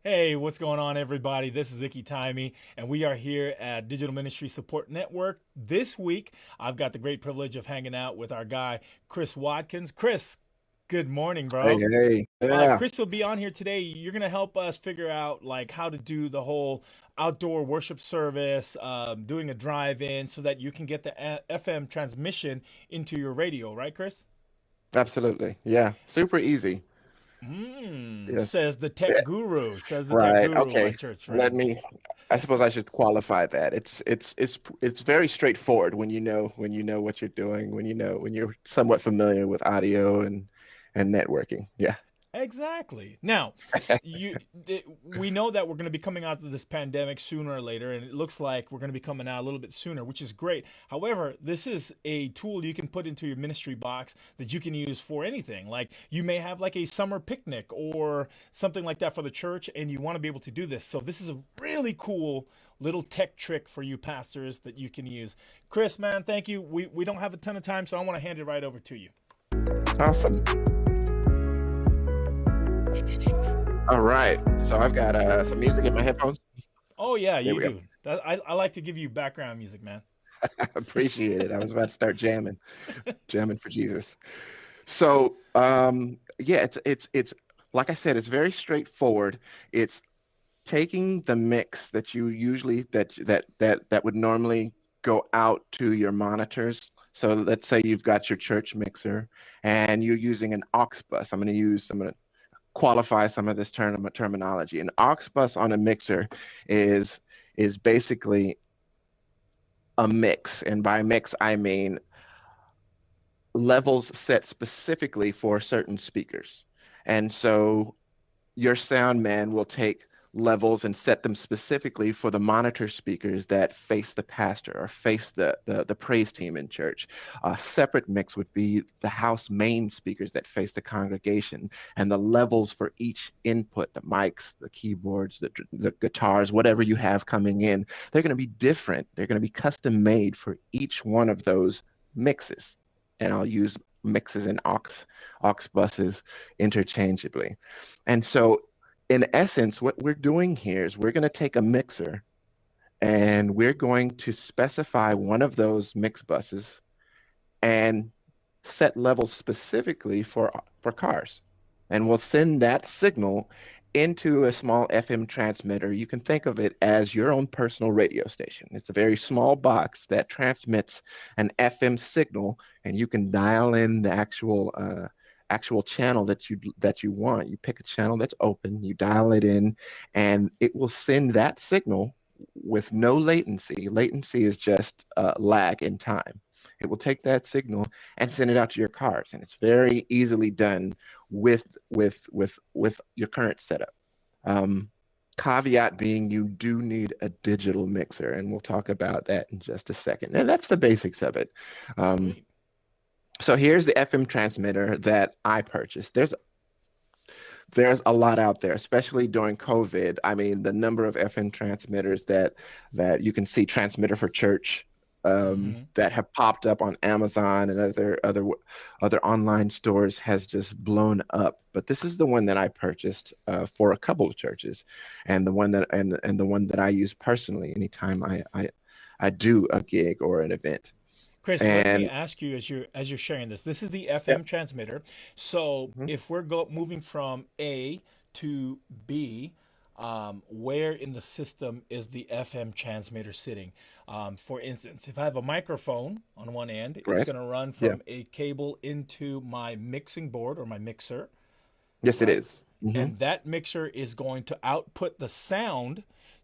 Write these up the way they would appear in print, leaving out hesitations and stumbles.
Hey, what's going on, everybody? This is Iki and we are here at Digital Ministry Support Network. This week, I've got the great privilege of hanging out with our guy, Chris Watkins. Chris, good morning, Hey, bro. hey, yeah, Chris will be on here today. You're gonna help us figure out like how to do the whole outdoor worship service, doing a drive-in, so that you can get the FM transmission into your radio, right, Chris? absolutely. Yeah, super easy. Yes. Says the tech Yeah, guru. Says the tech right. guru, my Okay. church Let friends. me, I suppose I should qualify that. It's very straightforward when you know what you're doing, when you're somewhat familiar with audio and networking. Yeah. Exactly. Now, we know that we're going to be coming out of this pandemic sooner or later, and it looks like we're going to be coming out a little bit sooner, which is great. However, this is a tool you can put into your ministry box that you can use for anything. Like you may have like a summer picnic or something like that for the church, and you want to be able to do this. So this is a really cool little tech trick for you pastors that you can use. Chris, man, thank you. We don't have a ton of time, so I want to hand it right over to you. Awesome. All right. So I've got some music in my headphones. Oh yeah, There you we go. do. I like to give you background music, man. Appreciate it. I was about to start jamming for Jesus. So, yeah, it's like I said, it's very straightforward. It's taking the mix that you usually that would normally go out to your monitors. So let's say you've got your church mixer and you're using an aux bus. I'm going to qualify some of this terminology. An aux bus on a mixer is is basically a mix, and by mix I mean levels set specifically for certain speakers. And so your sound man will take levels and set them specifically for the monitor speakers that face the pastor or face the praise team in church. A separate mix would be the house main speakers that face the congregation, and the levels for each input, the mics, the keyboards, the guitars, whatever you have coming in, they're going to be different. They're going to be custom made for each one of those mixes. And I'll use mixes and aux buses interchangeably. And so, in essence, what we're doing here is we're going to take a mixer and we're going to specify one of those mix buses and set levels specifically for cars. And we'll send that signal into a small FM transmitter. You can think of it as your own personal radio station. It's a very small box that transmits an FM signal, and you can dial in the actual channel that you want. You pick a channel that's open, you dial it in, and it will send that signal with no latency. Latency is just lag in time. It will take that signal and send it out to your cars, and it's very easily done with your current setup. Um, Caveat being you do need a digital mixer, and we'll talk about that in just a second. And that's the basics of it. Um, Sweet. so here's the FM transmitter that I purchased. There's a lot out there, especially during COVID. I mean, the number of FM transmitters that you can see, transmitter for church, Hmm. that have popped up on Amazon and other online stores has just blown up. But this is the one that I purchased for a couple of churches, and the one that I use personally anytime I do a gig or an event. Chris, let me And ask you as you're sharing this. This is the yeah, FM transmitter. So mhm. if we're moving from A to B, where in the system is the FM transmitter sitting? For instance, if I have a microphone on one end, it's Right. going to run Yeah. from a cable into my mixing board or my mixer, Yes, it right? is. Mm-hmm. And that mixer is going to output the sound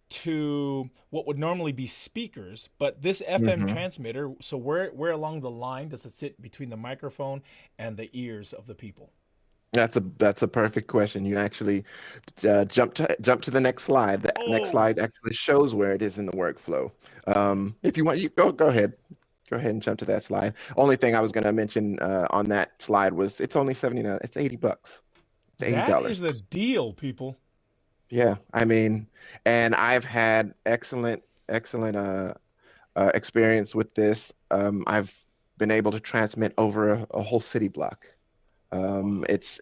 to what would normally be speakers, but this FM Mm-hmm. transmitter, so where along the line does it sit between the microphone and the ears of the people? That's a perfect question. You actually jump to the next slide. The next Oh, slide actually shows where it is in the workflow. If you want, you go ahead and jump to that slide. Only thing I was going to mention on that slide was it's only 79. It's $80. It's eighty that dollars. is a deal, people. Yeah, I mean, and I've had excellent experience with this. I've been able to transmit over a whole city block. Wow. It's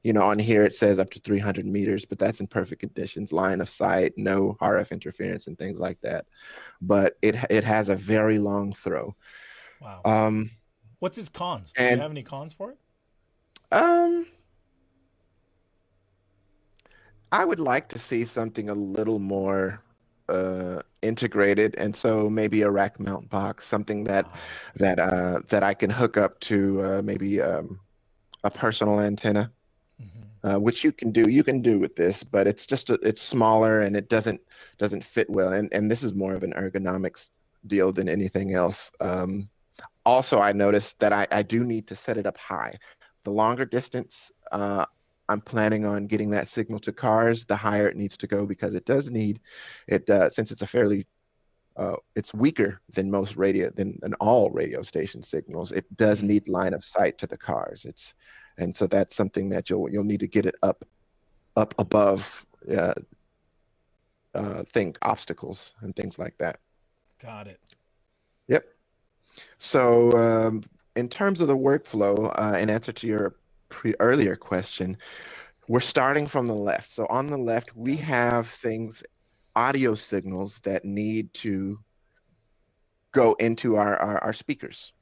On here it says up to 300 meters, but that's in perfect conditions, line of sight, no RF interference and things like that. But it has a very long throw. Wow. Um, What's its cons? Do you and have any cons for it? um, I would like to see something a little more integrated, and so maybe a rack mount box, something that Ah. that I can hook up to maybe a personal antenna, Hmm. which you can do. You can do with this, but it's smaller and it doesn't fit well. And this is more of an ergonomics deal than anything else. Also, I noticed that I do need to set it up high. The longer distance, I'm planning on getting that signal to cars, the higher it needs to go because it does need it since it's a fairly it's weaker than most radio than all radio station signals. It does Mm. need line of sight to the cars. And so that's something that you'll need to get it up above think obstacles and things like that. Got it. Yep. So, in terms of the workflow, in answer to your earlier question, we're starting from the left. So on the left, we Okay. have things, audio signals that need to go into our speakers.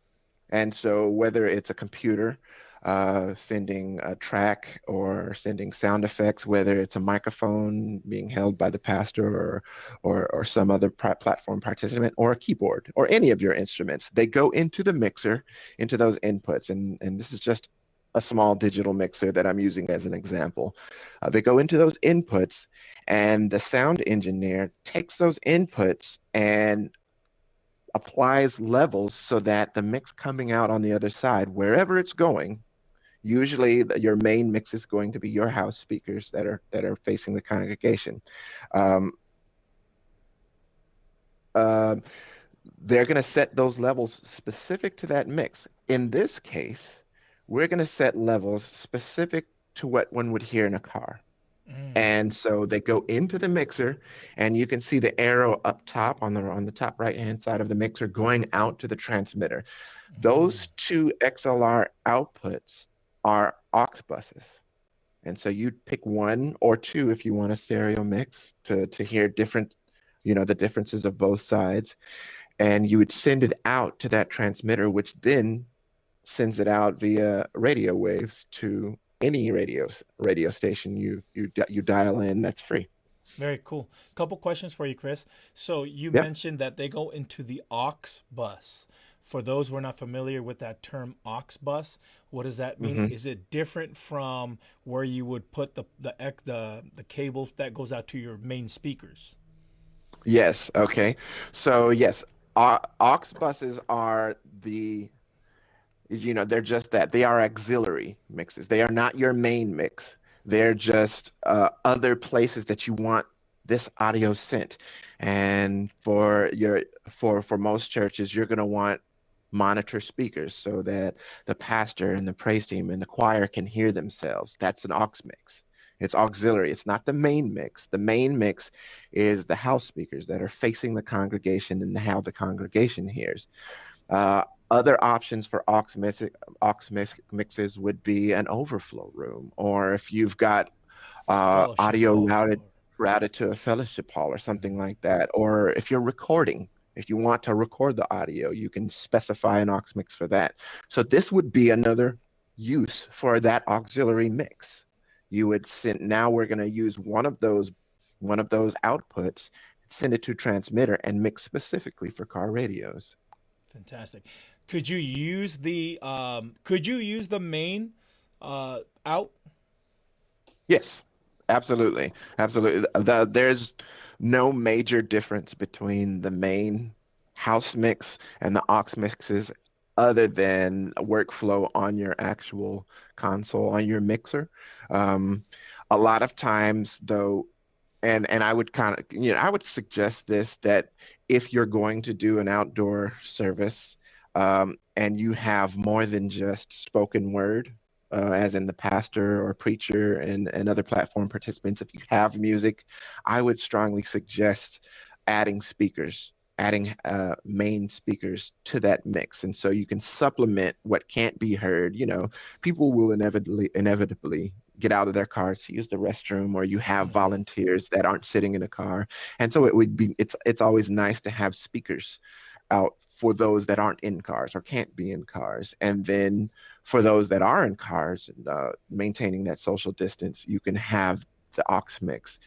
And so whether it's a computer sending a track or sending sound effects, whether it's a microphone being held by the pastor or some other platform participant or a keyboard or any of your instruments, they go into the mixer, into those inputs. And this is just a small digital mixer that I'm using as an example. They go into those inputs, and the sound engineer takes those inputs and applies levels so that the mix coming out on the other side, wherever it's going, usually your main mix is going to be your house speakers that are facing the congregation. Um, uh, they're going to set those levels specific to that mix. In this case, we're going to set levels specific to what one would hear in a car. Mm. And so they go into the mixer, and you can see the arrow up top on the top right hand side of the mixer going out to the transmitter. Mm. Those two XLR outputs are aux buses. And so you'd pick one or two if you want a stereo mix to hear different, the differences of both sides. And you would send it out to that transmitter, which then sends it out via radio waves to any radio station you dial in that's free. Very cool. Couple questions for you, Chris. So you Yep. mentioned that they go into the aux bus. For those who are not familiar with that term aux bus, what does that mean? Hmm. Is it different from where you would put the cables that goes out to your main speakers? Yes. Okay. So yes, aux buses are they're just that. They are auxiliary mixes. They are not your main mix. They're just other places that you want this audio sent. And for most churches, you're going to want monitor speakers so that the pastor and the praise team and the choir can hear themselves. That's an aux mix. It's auxiliary. It's not the main mix. The main mix is the house speakers that are facing the congregation and how the congregation hears. Other options for mixes would be an overflow room, or if you've got Fellowship audio hall. routed to a fellowship hall or something Mhm. like that, or if you're recording, if you want to record the audio, you can specify an aux mix for that. So this would be another use for that auxiliary mix. You would send, now we're going to use one of those outputs, send it to transmitter and mix specifically for car radios. Fantastic. Could you use the main out? Yes, absolutely. Absolutely. There's no major difference between the main house mix and the aux mixes other than workflow on your actual console, on your mixer. Um, a lot of times though, and I would I would suggest this, that if you're going to do an outdoor service, and you have more than just spoken word, as in the pastor or preacher and other platform participants, if you have music, I would strongly suggest adding speakers, adding main speakers to that mix. And so you can supplement what can't be heard. People will inevitably get out of their car to use the restroom, or you have Hmm. volunteers that aren't sitting in a car. And so it would be it's always nice to have speakers out for those that aren't in cars or can't be in cars. And then for those that are in cars, maintaining that social distance, you can have the aux mix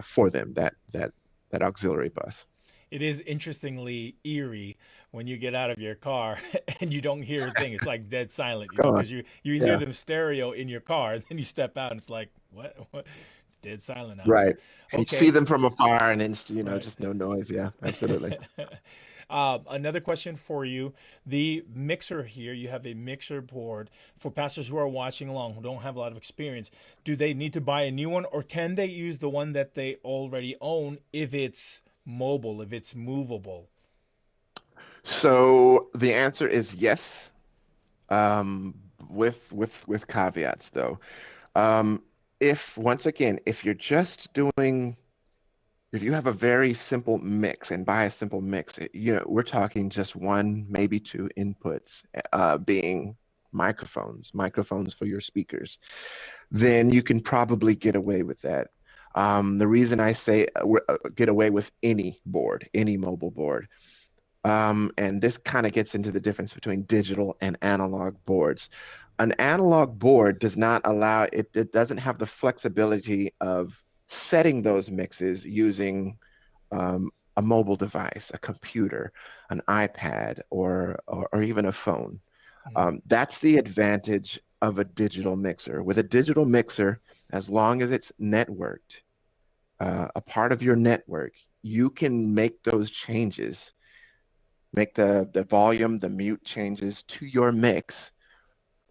for them, that auxiliary bus. It is interestingly eerie when you get out of your car and you don't hear a thing. It's like dead silent, Go on. because you hear Yeah. them stereo in your car, and then you step out and it's like, what? What? It's dead silent out here. Right. And you see Okay, them from afar and then, right. just no noise. Yeah, absolutely. Another question for you. The mixer here, you have a mixer board. For pastors who are watching along who don't have a lot of experience, do they need to buy a new one, or can they use the one that they already own if it's mobile, if it's movable? So the answer is yes, um, with caveats though. Um, if once again, if you're just doing, if you have a very simple mix, and by a simple mix, we're talking just one, maybe two inputs, being microphones for your speakers, then you can probably get away with that. The reason I say get away with any board, any mobile board, and this kind of gets into the difference between digital and analog boards. An analog board does not allow it, it doesn't have the flexibility of setting those mixes using a mobile device, a computer, an iPad, or even a phone. Mm, That's the advantage of a digital mixer. With a digital mixer, as long as it's networked, a part of your network, you can make those changes, make the volume, the mute changes to your mix,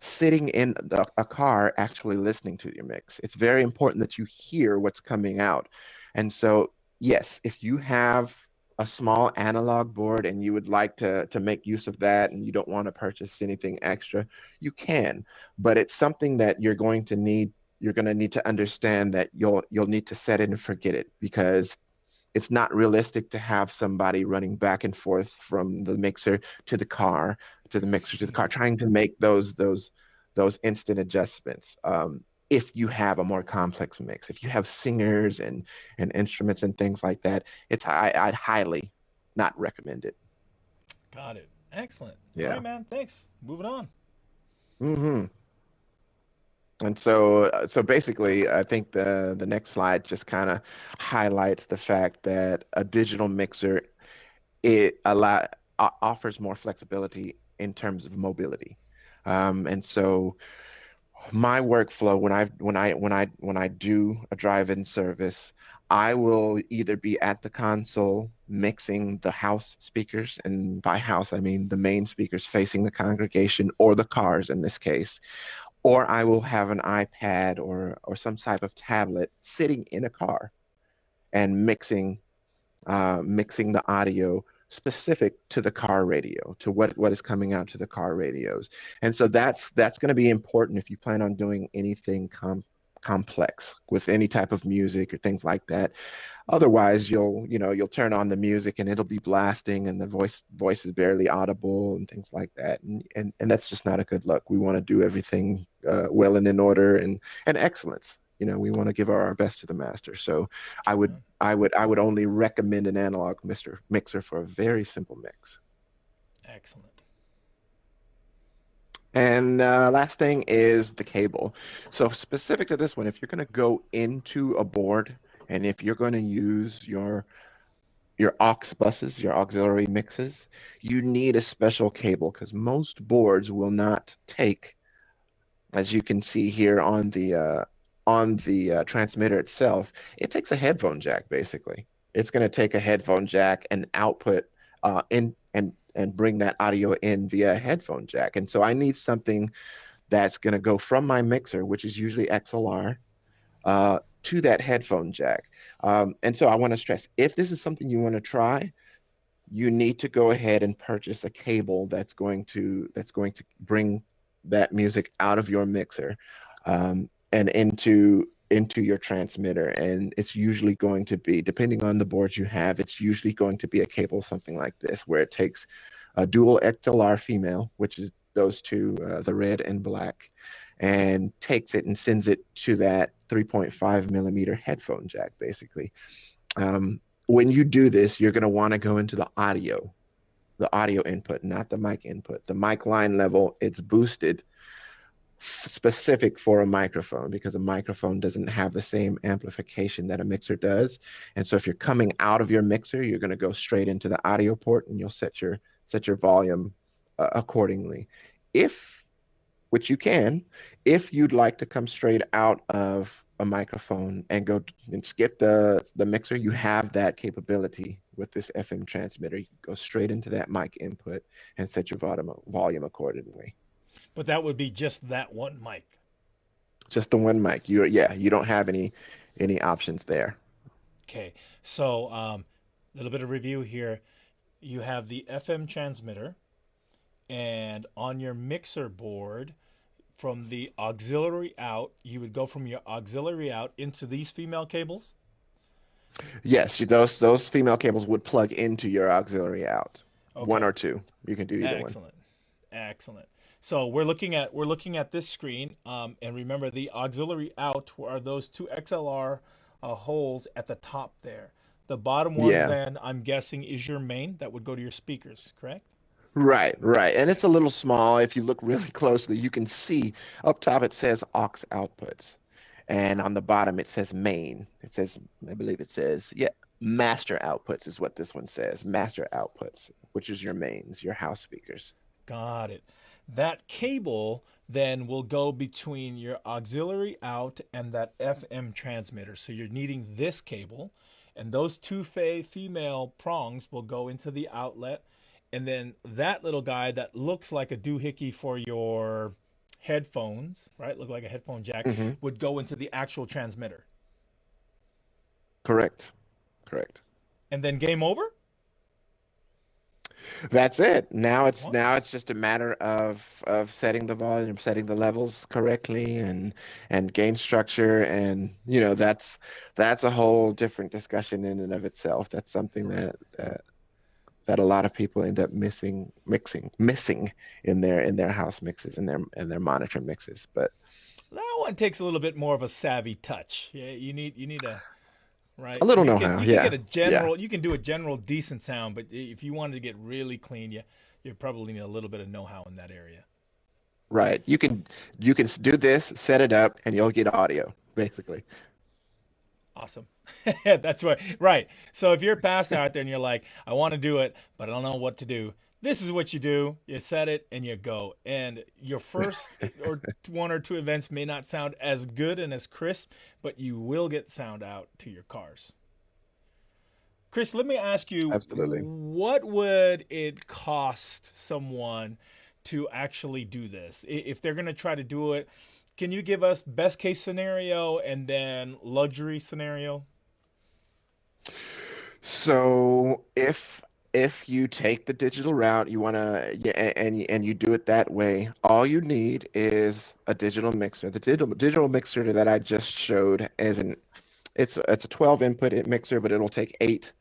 sitting in a car actually listening to your mix. It's very important that you hear what's coming out. And so, yes, if you have a small analog board and you would like to make use of that and you don't want to purchase anything extra, you can. But it's something that you're going to need to understand that you'll need to set it and forget it, because it's not realistic to have somebody running back and forth from the mixer to the car, to the mixer to the car, trying to make those instant adjustments. If you have a more complex mix, if you have singers and instruments and things like that, I'd highly not recommend it. got it. Excellent. All Yeah. right, man. Thanks. Moving on. Hmm. And so basically, I think the next slide just kind of highlights the fact that a digital mixer, offers more flexibility in terms of mobility. And so my workflow, when I do a drive-in service, I will either be at the console mixing the house speakers, and by house I mean the main speakers facing the congregation or the cars in this case, or I will have an iPad or some type of tablet sitting in a car and mixing the audio specific to the car radio, to what is coming out to the car radios. And so that's going to be important if you plan on doing anything complex with any type of music or things like that. Otherwise, you'll turn on the music and it'll be blasting and the voice is barely audible and things like that. And that's just not a good look. We want to do everything well and in order and excellence. We want to give our best to the master. So I would Yeah, I would only recommend an analog mixer for a very simple mix. excellent. And last thing is the cable. So specific to this one, if you're going to go into a board and if you're going to use your aux buses, your auxiliary mixes, you need a special cable because most boards will not take, as you can see here on the transmitter itself, it takes a headphone jack basically. It's going to take a headphone jack and output in and bring that audio in via a headphone jack. And so I need something that's going to go from my mixer, which is usually XLR, to that headphone jack. And so I want to stress, if this is something you want to try, you need to go ahead and purchase a cable that's going to bring that music out of your mixer and into your transmitter. And it's usually going to be, depending on the board you have, it's usually going to be a cable something like this, where it takes a dual XLR female, which is those two, the red and black, and takes it and sends it to that 3.5 millimeter headphone jack, basically. Um, when you do this, you're going to want to go into the audio input, not the mic input. The mic line level, it's boosted specific for a microphone because a microphone doesn't have the same amplification that a mixer does. And so if you're coming out of your mixer, you're going to go straight into the audio port and you'll set your volume accordingly. If which you can, if you'd like to come straight out of a microphone and go and skip the mixer, you have that capability with this FM transmitter. You can go straight into that mic input and set your volume accordingly. But that would be just that one mic. Just the one mic. You don't have any options there. Okay. So, a little bit of review here. You have the FM transmitter, and on your mixer board, from the auxiliary out, you would go from your auxiliary out into these female cables. Yes, those female cables would plug into your auxiliary out. One Okay. or two. You can do either one. Excellent. Excellent. So we're looking at this screen, and remember the auxiliary out are those two XLR holes at the top there. The bottom ones, Yeah. then I'm guessing, is your main that would go to your speakers, correct? Right, right. And it's a little small. If you look really closely, you can see up top it says aux outputs. And on the bottom it says main. It says, I believe it says, yeah, master outputs is what this one says. Master outputs, which is your mains, your house speakers. Got it. That cable then will go between your auxiliary out and that FM transmitter. So you're needing this cable, and those two female prongs will go into the outlet, and then that little guy that looks like a doohickey for your headphones, right? Look like a headphone jack, Hmm. would go into the actual transmitter. Correct. Correct. And then game over? That's it. Now it's What? now it's just a matter of setting the volume, setting the levels correctly, and gain structure, and that's a whole different discussion in and of itself. That's something Right. that a lot of people end up missing in their house mixes and their monitor mixes. But That one takes a little bit more of a savvy touch. Yeah, you need a a right. little You can know-how, you can get yeah, a yeah, general, you can do a general decent sound, but if you wanted to get really clean, you probably need a little bit of know-how in that area. right. You can do this, set it up, and you'll get audio, basically. Awesome. That's right. Right. So if you're a pastor out there and you're like, I want to do it, but I don't know what to do. This is what you do. You set it and you go. And your first or one or two events may not sound as good and as crisp, but you will get sound out to your cars. Chris, let me ask you, Absolutely. what would it cost someone to actually do this? If they're going to try to do it, can you give us best case scenario and then luxury scenario? So if you take the digital route, you want to, yeah, and you do it that way, all you need is a digital mixer. The digital mixer that I just showed is it's a 12 input mixer, but it'll take eight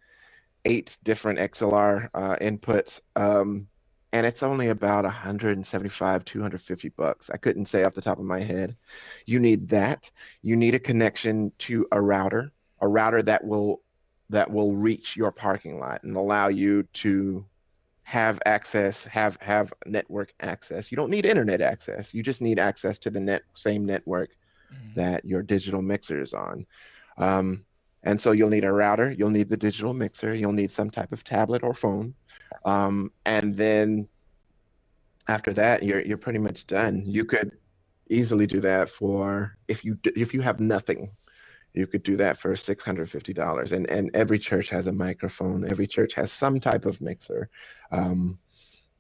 different XLR inputs. And it's only about 175, $250. I couldn't say off the top of my head. You need that. You need a connection to a router that will reach your parking lot and allow you to have access, have network access. You don't need internet access. You just need access to the same network Mhm. that your digital mixer is on. Um, and so you'll need a router, you'll need the digital mixer, you'll need some type of tablet or phone. And then after that, you're pretty much done. You could easily do that for if you have nothing. You could do that for $650. And every church has a microphone. Every church has some type of mixer. Um,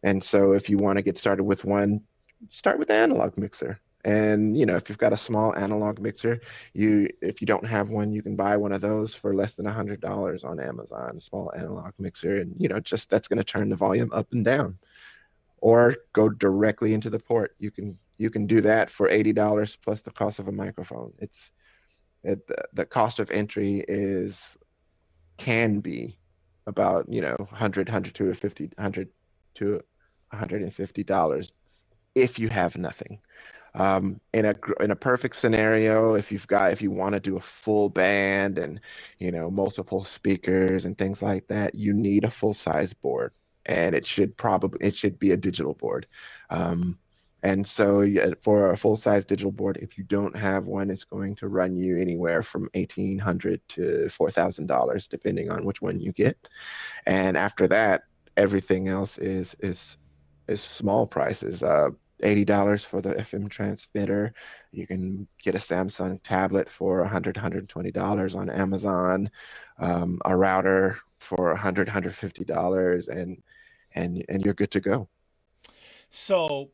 and so if you want to get started with one, start with the analog mixer. And if you've got a small analog mixer, if you don't have one, you can buy one of those for less than $100 on Amazon, a small analog mixer. And just that's going to turn the volume up and down. Or go directly into the port. You can do that for $80 plus the cost of a microphone. The cost of entry can be about 100 to 50 100 to $150 if you have nothing. In a perfect scenario, if you want to do a full band and multiple speakers and things like that, you need a full size board, and it should be a digital board. Um, and so yeah, for a full size digital board, if you don't have one, it's going to run you anywhere from $1,800 to $4,000, depending on which one you get. And after that, everything else is small prices. $80 for the FM transmitter. You can get a Samsung tablet for $120 on Amazon, a router for $150, and you're good to go. So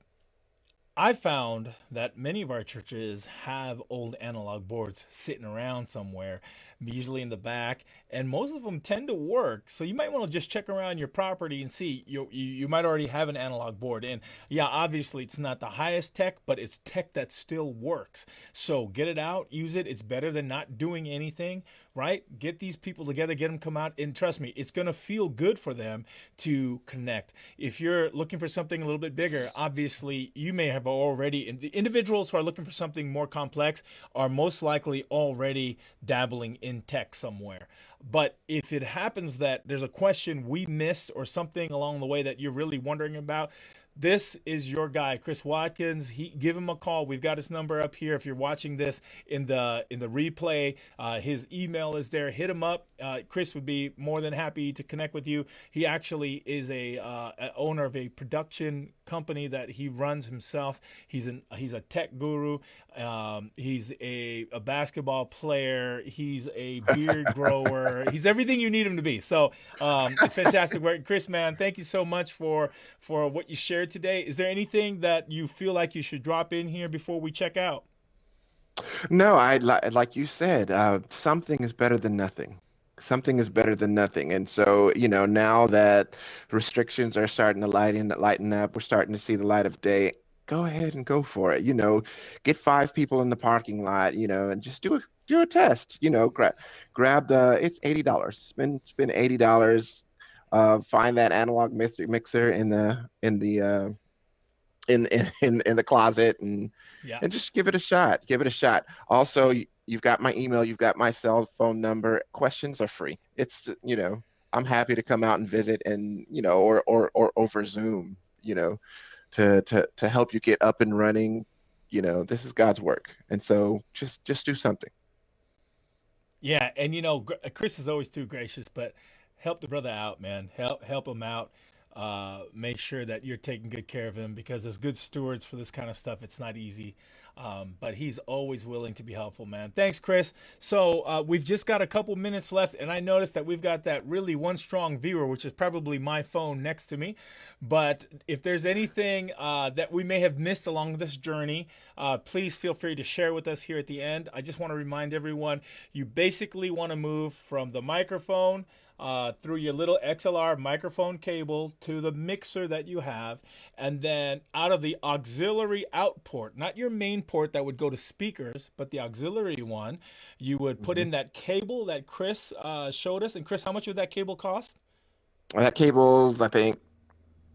I found that many of our churches have old analog boards sitting around somewhere, usually in the back, and most of them tend to work. So you might want to just check around your property and see. You might already have an analog board, and yeah, obviously it's not the highest tech, but it's tech that still works. So get it out, use it. It's better than not doing anything, right? Get these people together, get them come out, and trust me, it's gonna feel good for them to connect. If you're looking for something a little bit bigger, obviously you may have already, and the individuals who are looking for something more complex are most likely already dabbling in tech somewhere. But if it happens that there's a question we missed or something along the way that you're really wondering about, this is your guy, Chris Watkins. Give him a call. We've got his number up here. If you're watching this in the replay, his email is there. Hit him up. Chris would be more than happy to connect with you. He actually is a owner of a production company that he runs himself. He's a tech guru. He's a basketball player. He's a beard grower. He's everything you need him to be. So fantastic work, Chris. Man, thank you so much for what you shared today. Is there anything that you feel like you should drop in here before we check out? No, like you said, something is better than nothing. Something is better than nothing. And so, now that restrictions are starting to lighten up, we're starting to see the light of day. Go ahead and go for it. Get five people in the parking lot, and just do a test. Grab it's $80. Spend $80. Find that analog mixer in the closet, Yeah. and just give it a shot. Give it a shot. Also, you've got my email, you've got my cell phone number. Questions are free. I'm happy to come out and visit, and or over Zoom, to help you get up and running. This is God's work, and so just do something. Yeah, and Chris is always too gracious, but help the brother out, man. Help him out. Make sure that you're taking good care of him because as good stewards for this kind of stuff, it's not easy. But he's always willing to be helpful, man. Thanks, Chris. So we've just got a couple minutes left, and I noticed that we've got that really one strong viewer, which is probably my phone next to me. But if there's anything that we may have missed along this journey, please feel free to share with us here at the end. I just want to remind everyone, you basically want to move from the microphone through your little XLR microphone cable to the mixer that you have, and then out of the auxiliary out port, not your main port that would go to speakers, but the auxiliary one, you would put Mhm. in that cable that Chris showed us. And Chris, how much would that cable cost? That cable's, I think,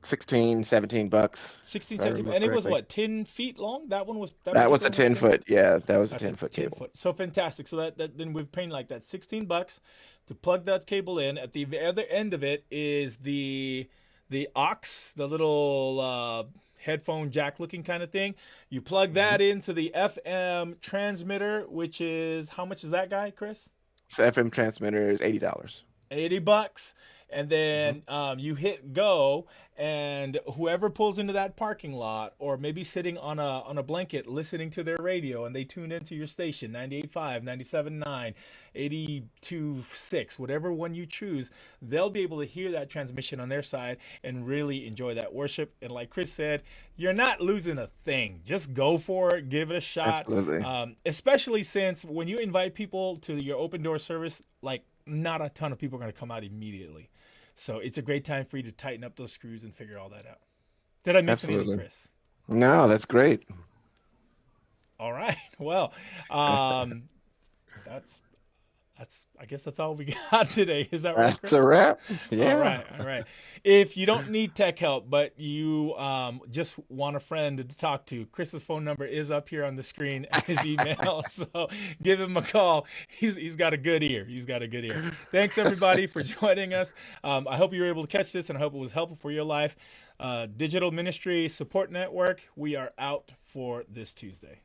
16, $17, 16, if I 17, remember and it was correctly. what, 10 feet long? That That was particular a one was 10 10. foot. Yeah, that was a That's a 10-foot 10 cable. foot. So fantastic. So that then we're paying like that $16 to plug that cable in. At the other end of it is the aux, the little headphone jack looking kind of thing. You plug Mhm. that into the FM transmitter, which is how much is that guy, Chris? So FM transmitter is $80. $80, and Hmm. then you hit go, and whoever pulls into that parking lot or maybe sitting on a blanket listening to their radio and they tune into your station 98.5, 97.9, 82.6, whatever one you choose, they'll be able to hear that transmission on their side and really enjoy that worship. And like Chris said, you're not losing a thing. Just go for it, give it a shot. Absolutely. Especially since when you invite people to your open door service, like not a ton of people are going to come out immediately. So it's a great time for you to tighten up those screws and figure all that out. Did I miss anything, Absolutely. Chris? No, that's great. All right. Well, um, that's I guess that's all we got today. Is that right, That's Chris? a wrap. All Yeah. right, all right. If you don't need tech help, but you just want a friend to talk to, Chris's phone number is up here on the screen and his email. So give him a call. He's got a good ear. He's got a good ear. Thanks everybody for joining us. I hope you were able to catch this, and I hope it was helpful for your life. Digital Ministry Support Network. We are out for this Tuesday.